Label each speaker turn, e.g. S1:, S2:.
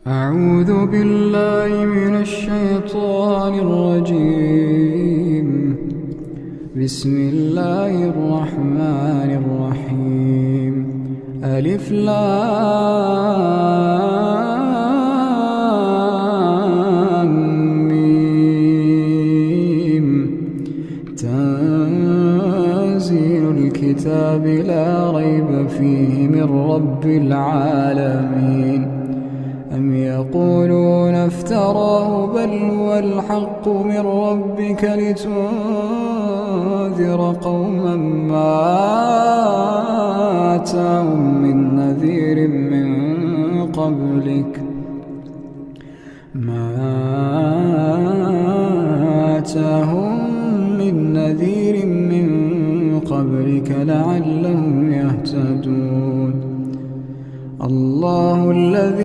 S1: أعوذ بالله من الشيطان الرجيم. بسم الله الرحمن الرحيم. ألف لام ميم. تنزيل الكتاب لا ريب فيه من رب العالمين. أم يقولون افتراه بل هو الحق من ربك لتنذر قوما ما آتاهم من نذير من قبلك لعلهم يهتدون. الله الذي